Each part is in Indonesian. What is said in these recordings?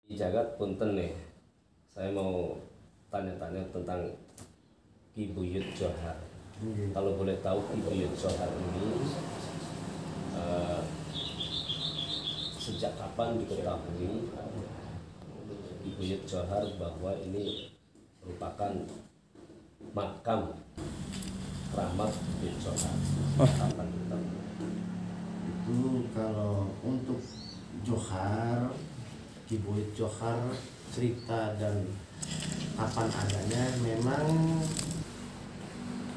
Jagat punten nih, saya mau tanya-tanya tentang Ki Buyut Johar. Kalau boleh tahu Ki Buyut Johar ini sejak kapan diketahui Ki Buyut Johar bahwa ini merupakan makam keramat Buyut Johar? Kapan diketahui? Itu kalau untuk Johar, Ki Buyut Johar, cerita dan kapan adanya memang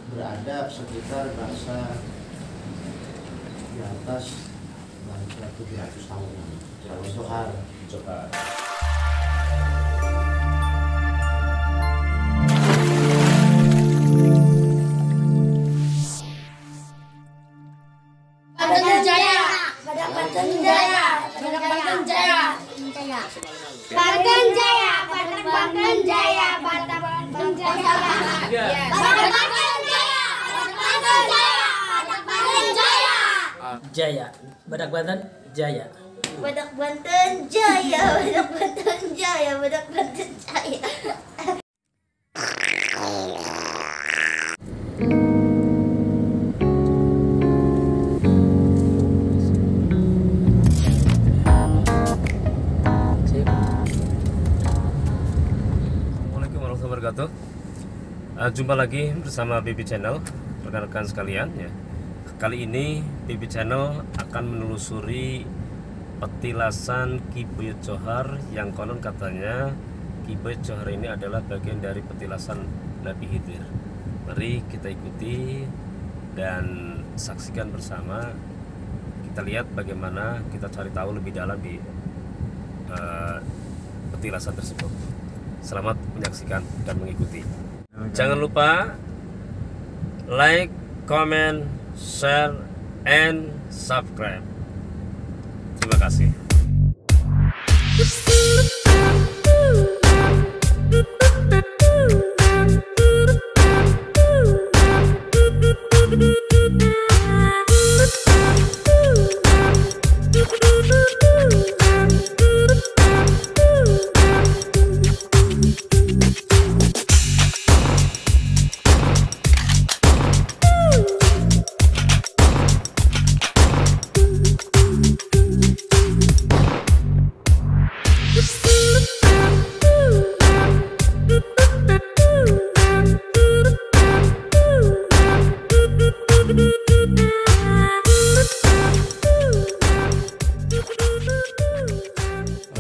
berada sekitar bahasa di atas 700 tahun. Kalau Johar. Banten Jaya, Banten Jaya, Banten Jaya, Banten Jaya, Banten Jaya, Banten Jaya, Jaya, Badak Banten Jaya. Badak Banten Jaya, Badak Banten Jaya, Badak Banten Jaya. Assalamualaikum warahmatullahi wabarakatuh. Jumpa lagi bersama BB Channel, rekan-rekan sekalian ya. Kali ini BB Channel akan menelusuri petilasan Ki Buyut Johar yang konon katanya Ki Buyut Johar ini adalah bagian dari petilasan Nabi Khidir. Mari kita ikuti dan saksikan bersama. Kita lihat bagaimana kita cari tahu lebih dalam di petilasan tersebut. Selamat menyaksikan dan mengikuti. Jangan lupa like, comment, share, and subscribe. Terima kasih.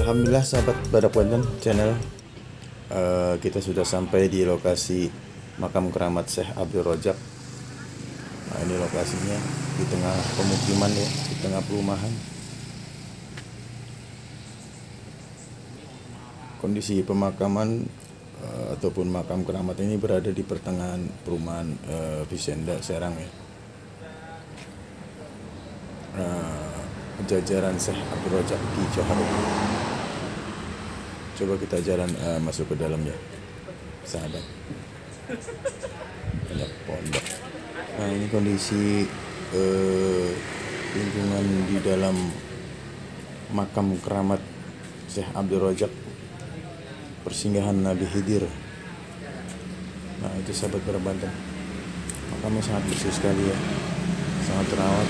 Alhamdulillah sahabat Badak Banten channel, kita sudah sampai di lokasi makam keramat Syekh Abdul Rojak. Nah, ini lokasinya di tengah pemukiman ya, di tengah perumahan. Kondisi pemakaman ataupun makam keramat ini berada di pertengahan perumahan Visenda Serang ya. Jajaran Syekh Abdul Rojak di Johar. Coba kita jalan masuk ke dalamnya, sahabat. Banyak pondok. Nah, ini kondisi lingkungan di dalam makam keramat Syekh Abdul Rojak, persinggahan Nabi Khidir. Nah, itu sahabat Badak Banten. Makamnya sangat bersih sekali ya, sangat terawat.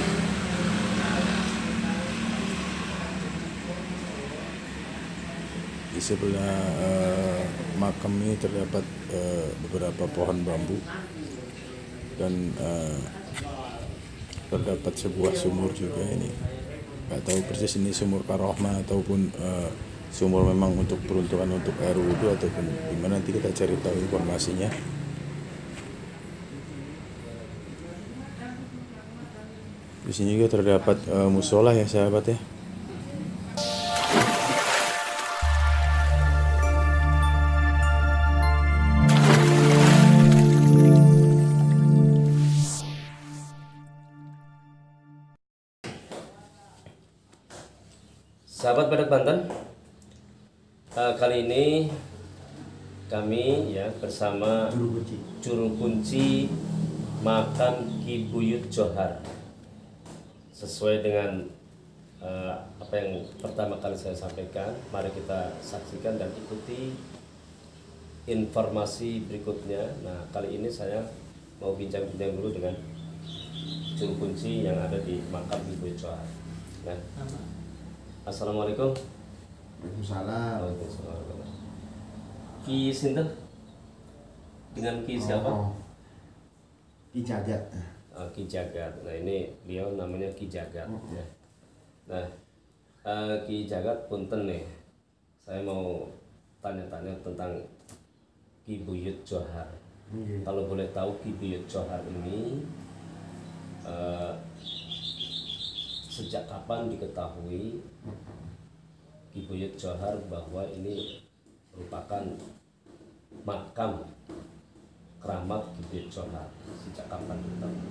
Di sebelah makam ini terdapat beberapa pohon bambu dan terdapat sebuah sumur juga ini. Nggak tahu persis ini sumur karohmah ataupun sumur memang untuk peruntukan untuk air wudhu ataupun gimana, nanti kita cari tahu informasinya. Di sini juga terdapat musola ya sahabat ya. Sahabat Badak Banten, kali ini kami ya bersama juru kunci makam Ki Buyut Johar. Sesuai dengan apa yang pertama kali saya sampaikan. Mari kita saksikan dan ikuti informasi berikutnya. Nah, kali ini saya mau bincang-bincang dulu dengan juru kunci yang ada di makam Ki Johar. Nah, assalamualaikum. Waalaikumsalam. Waalaikumsalam. Ki sinten? Dengan Ki siapa? Ki Jagat. Ki Jagat. Nah, ini beliau namanya Ki Jagat. Ya. Nah, Ki Jagat punten nih. Saya mau tanya-tanya tentang Ki Buyut Johar. Kalau boleh tahu Ki Buyut Johar ini sejak kapan diketahui Ki Buyut Johar bahwa ini merupakan makam keramat Ki Buyut Johar? Sejak kapan diketahui?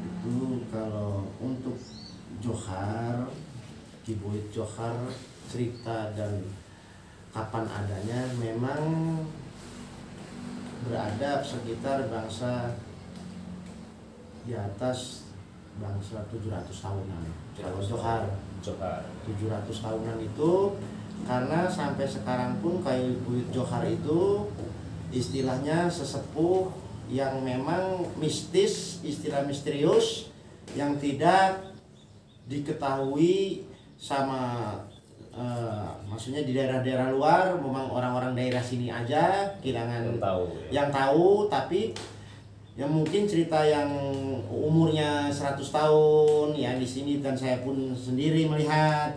Itu kalau untuk Johar, Ki Buyut Johar, cerita dan kapan adanya memang beradab sekitar bangsa di atas bangsa 700 tahunan. Kalau Johar 700 tahunan itu, karena sampai sekarang pun Ki Buyut Johar itu istilahnya sesepuh yang memang mistis, istilah misterius yang tidak diketahui sama maksudnya di daerah-daerah luar. Memang orang-orang daerah sini aja kehilangan yang tahu, tapi yang mungkin cerita yang umurnya 100 tahun ya di sini, dan saya pun sendiri melihat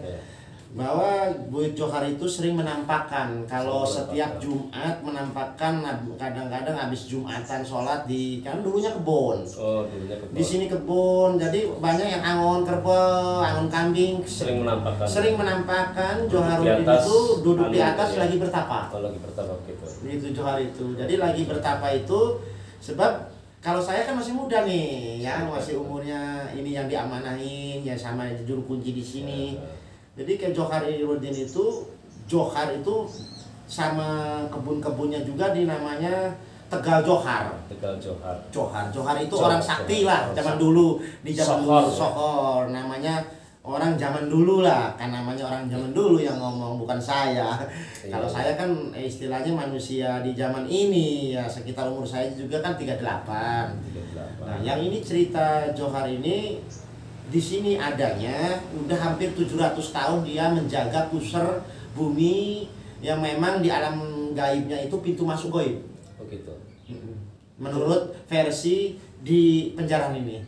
bahwa Buyut Johar itu sering menampakkan kalau setiap Jumat menampakkan, kadang-kadang habis Jumatan sholat di, kan dulunya kebun. Di sini kebun, jadi banyak yang angon kerbau, angon kambing sering menampakkan Joharuddin itu duduk di atas lagi bertapa. Lagi bertapa gitu. Itu Johar itu. Jadi lagi bertapa itu sebab kalau saya kan masih muda nih ya, masih umurnya ini yang diamanahin ya sama juru kunci di sini. Jadi ke Joharuddin itu, Johar itu sama kebun-kebunnya juga dinamanya Tegal Johar. Johar itu orang sakti lah zaman dulu, di zaman dulu Sohor namanya, orang zaman dulu lah, kan namanya orang zaman dulu yang ngomong, bukan saya. Kalau saya kan istilahnya manusia di zaman ini ya, sekitar umur saya juga kan 38. Nah, yang ini cerita Johar ini di sini adanya udah hampir 700 tahun dia menjaga pusar bumi yang memang di alam gaibnya itu pintu masuk gaib. Oh gitu. Menurut versi di penjara ini.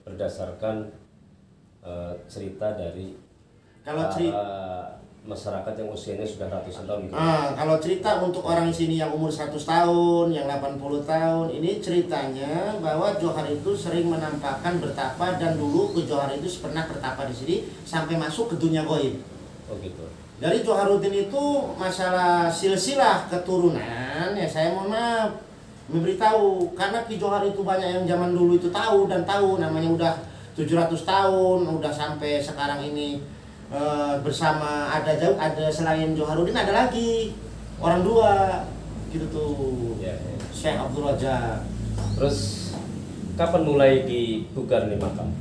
Berdasarkan cerita dari kalau cerita masyarakat yang usianya sudah ratusan tahun gitu. Kalau cerita untuk orang sini yang umur 100 tahun, yang 80 tahun, ini ceritanya bahwa Johar itu sering menampakkan bertapa, dan dulu ke Johar itu pernah bertapa di sini sampai masuk ke dunia gaib. Oh gitu. Dari Joharuddin itu masalah silsilah keturunan ya, saya mohon maaf memberitahu, karena Ki Johar itu banyak yang zaman dulu itu tahu namanya udah 700 tahun, udah sampai sekarang ini bersama ada selain Joharuddin ada lagi orang dua gitu tuh. Syekh Abdul Rajak. Terus kapan mulai dibugar nih makam?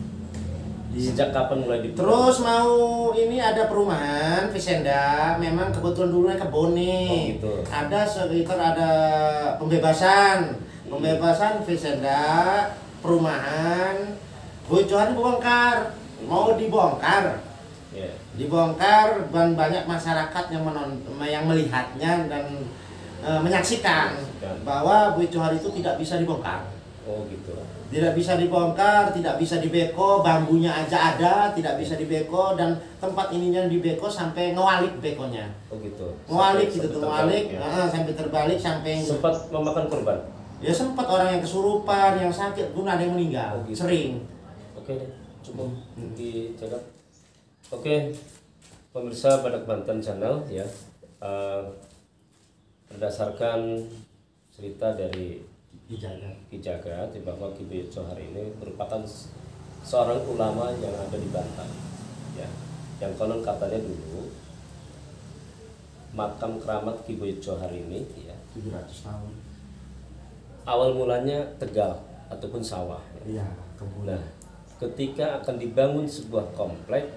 Sejak kapan mulai dibugar? Terus mau ini ada perumahan Visenda, memang kebetulan dulunya kebun nih. Gitu. Ada sekitar ada pembebasan Visenda, perumahan. Buyut Johar dibongkar, mau dibongkar. Dibongkar, dan banyak masyarakat yang melihatnya dan menyaksikan bahwa Buyut Johar itu tidak bisa dibongkar. Oh gitu. Tidak bisa dibongkar, tidak bisa dibeko, bambunya aja ada, tidak bisa dibeko, dan tempat ininya dibeko sampai ngewalik bekonya. Oh gitu. Ngewalik gitu tuh, ngewalik sampai terbalik, sampai sempat memakan korban. Ya sempat, orang yang kesurupan, yang sakit pun ada yang meninggal. Oh, gitu. Sering. Oke deh, cukup dijaga. Oke, pemirsa Badak Banten Channel ya, berdasarkan cerita dari Ki Jagat bahwa Ki Buyut Johar ini merupakan seorang ulama yang ada di Banten ya, yang konon katanya dulu makam keramat Ki Buyut Johar ini ya 700 tahun. Awal mulanya Tegal ataupun sawah. Iya, kebun. Nah, ketika akan dibangun sebuah komplek,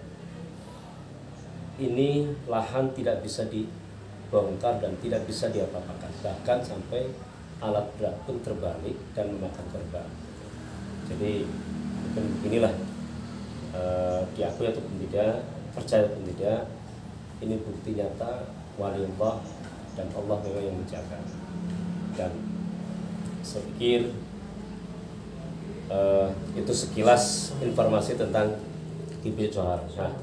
ini lahan tidak bisa dibongkar dan tidak bisa diapa-apakan, bahkan sampai alat berat pun terbalik dan memakan korban. Jadi mungkin inilah diakui atau tidak, percaya atau tidak, ini bukti nyata waliullah dan Allah memang yang menjaga. Dan saya pikir itu sekilas informasi tentang Kiai Johar. Nah,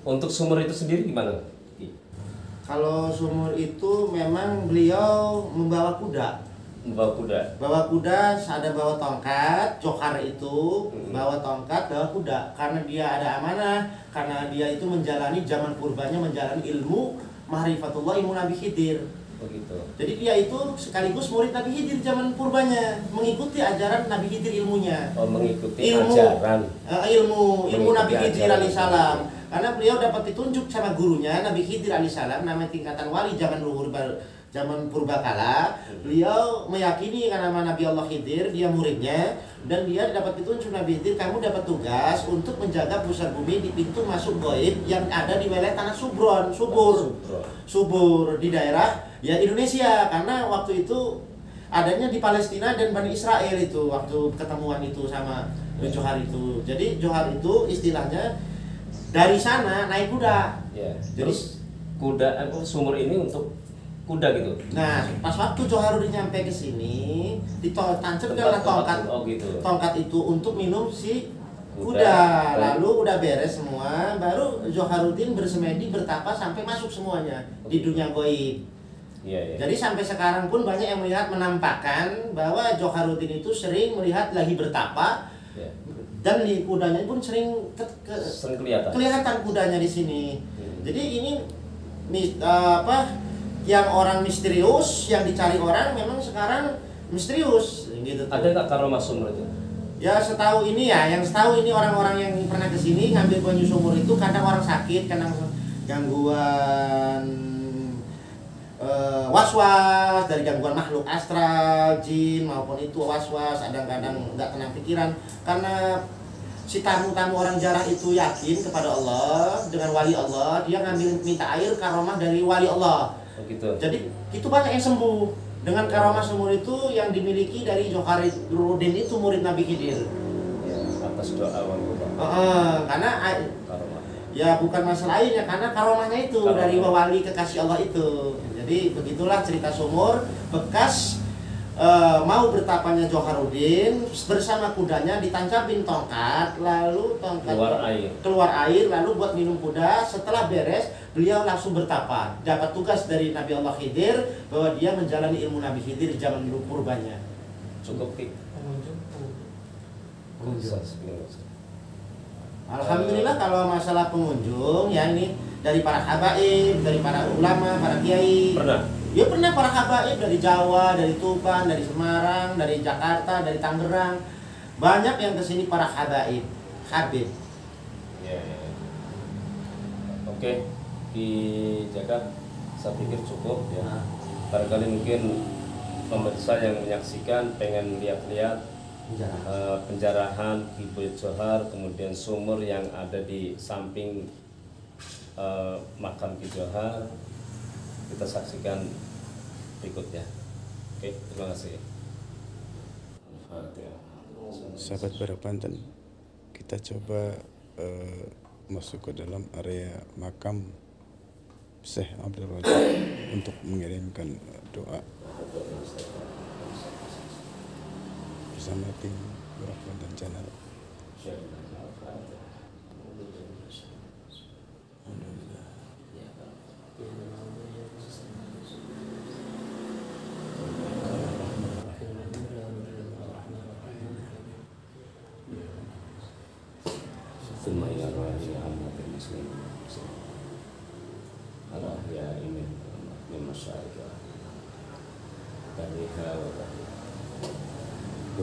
untuk sumur itu sendiri gimana? Kalau sumur itu memang beliau membawa kuda. Membawa kuda. Bawa kuda, ada bawa tongkat. Johar itu bawa tongkat, bawa kuda. Karena dia ada amanah, karena dia itu menjalani zaman purbanya, menjalani ilmu ma'rifatullah, ilmu Nabi Khidir. Begitu. Jadi dia itu sekaligus murid Nabi Khidir zaman purbanya, mengikuti ajaran Nabi Khidir ilmunya. Oh, mengikuti ajaran. Ilmu Nabi Khidir ajaran. alaihissalam. Karena beliau dapat ditunjuk sama gurunya Nabi Khidir alaihissalam, namanya tingkatan wali zaman luhur zaman purbakala. Beliau meyakini karena nama Nabi Allah Khidir, dia muridnya, dan dia dapat ditunjuk Nabi Khidir, kamu dapat tugas untuk menjaga pusat bumi di pintu masuk gaib yang ada di wilayah tanah subur di daerah ya Indonesia, karena waktu itu adanya di Palestina dan Bani Israel itu waktu ketemuan itu sama Johar itu. Jadi Johar itu istilahnya dari sana naik kuda. Ya. Jadi kuda sumur ini untuk kuda gitu. nah, pas waktu Joharudin nyampe ke sini, ditancapkanlah tongkat. Oh gitu. Tongkat itu untuk minum si kuda. Lalu udah beres semua, baru Joharudin bersemedi bertapa sampai masuk semuanya di dunia gaib. Iya. Jadi sampai sekarang pun banyak yang melihat menampakkan bahwa Joharudin itu sering melihat lagi bertapa. Ya. Dan di kudanya pun sering kelihatan kudanya di sini. Jadi ini yang orang misterius, yang dicari orang memang sekarang misterius gitu. Ada nggak karomah sumur itu? Ya setahu ini yang setahu ini orang-orang yang pernah kesini ngambil penyu sumur itu kadang orang sakit, kadang gangguan was-was dari gangguan makhluk astral, jin maupun itu was-was, kadang-kadang nggak tenang pikiran karena si tamu-tamu orang jarah itu yakin kepada Allah dengan wali Allah, dia ngambil minta air karomah dari wali Allah. Begitu. Jadi itu banyak yang sembuh dengan karomah sumur itu yang dimiliki dari Joharudin itu murid Nabi Khidir. Ya, atas doa Karena karomah. ya bukan masalah airnya, karena karomahnya itu dari wali kekasih Allah itu. Jadi begitulah cerita sumur bekas mau bertapanya Joharudin bersama kudanya ditancapin tongkat, lalu tongkat keluar air lalu buat minum kuda. Setelah beres beliau langsung bertapa, dapat tugas dari Nabi Allah Khidir bahwa dia menjalani ilmu Nabi Khidir di zaman purbanya. Cukup pengunjung. Alhamdulillah kalau masalah pengunjung ya ini dari para habaib, dari para ulama, para kiai. Ya pernah para habaib dari Jawa, dari Tuban, dari Semarang, dari Jakarta, dari Tangerang. Banyak yang kesini para habaib, habib. Ya. Oke, dijaga. Saya pikir cukup ya. Barangkali mungkin pemirsa yang menyaksikan pengen lihat-lihat penjarahan Kiai Johar, kemudian sumur yang ada di samping makam Kiai Johar. Kita saksikan berikutnya. Oke, terima kasih. Sahabat Barabanten, kita coba masuk ke dalam area makam Syekh Abdul Rojak untuk mengirimkan doa bersama tim Barabanten Channel.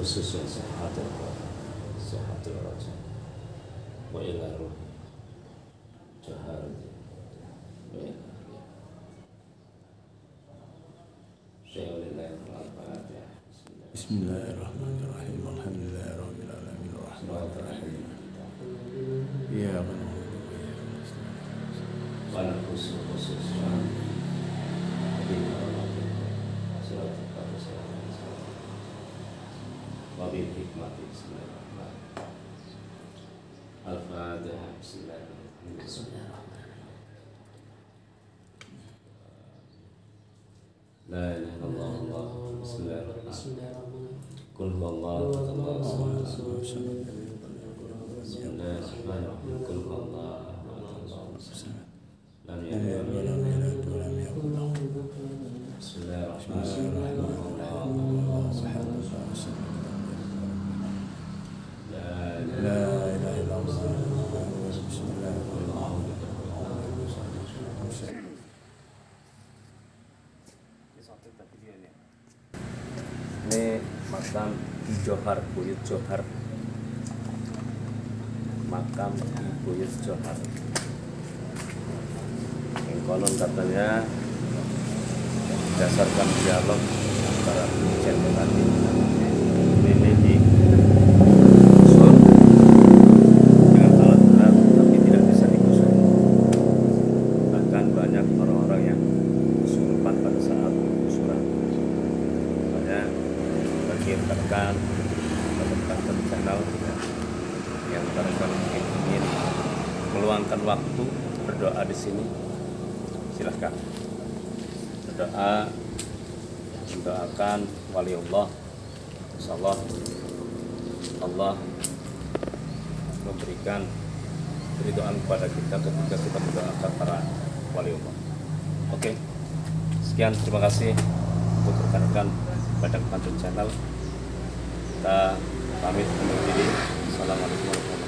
khususnya sehatul Rojak wa ila ruh Joharudin wa ila Bismillahirrahmanirrahim. Alhamdulillahirabbil alamin arrahmanirrahim. Al-Fatihah. Bismillahirrahmanirrahim. La ilaha illallah. Bismillahirrahmanirrahim. Qul huwallahu ahad. Bismillahirrahmanirrahim. Qul huwallahu ahad. Lam yalid wa lam yulad wa lam yakul lahu kufuwan ahad. Bismillahirrahmanirrahim. La ilaha illallah. Ini makam Johar, Buyut Johar. Makam Buyut Johar. Yang konon katanya berdasarkan dialog antara Jenderal ini digusur dengan alat berat tapi tidak bisa digusur. Bahkan banyak orang-orang yang kesurupan pada saat penggusuran. Makanya bagi rekan-rekan channel yang barangkali ingin meluangkan waktu berdoa di sini, silahkan berdoa, mendoakan waliullah. Insyaallah Allah memberikan keridhaan kepada kita ketika kita mendoakan para waliullah. Oke, sekian, terima kasih untuk rekan-rekan Badak Pantun Channel. Kita pamit undur diri. Assalamualaikum warahmatullahi wabarakatuh.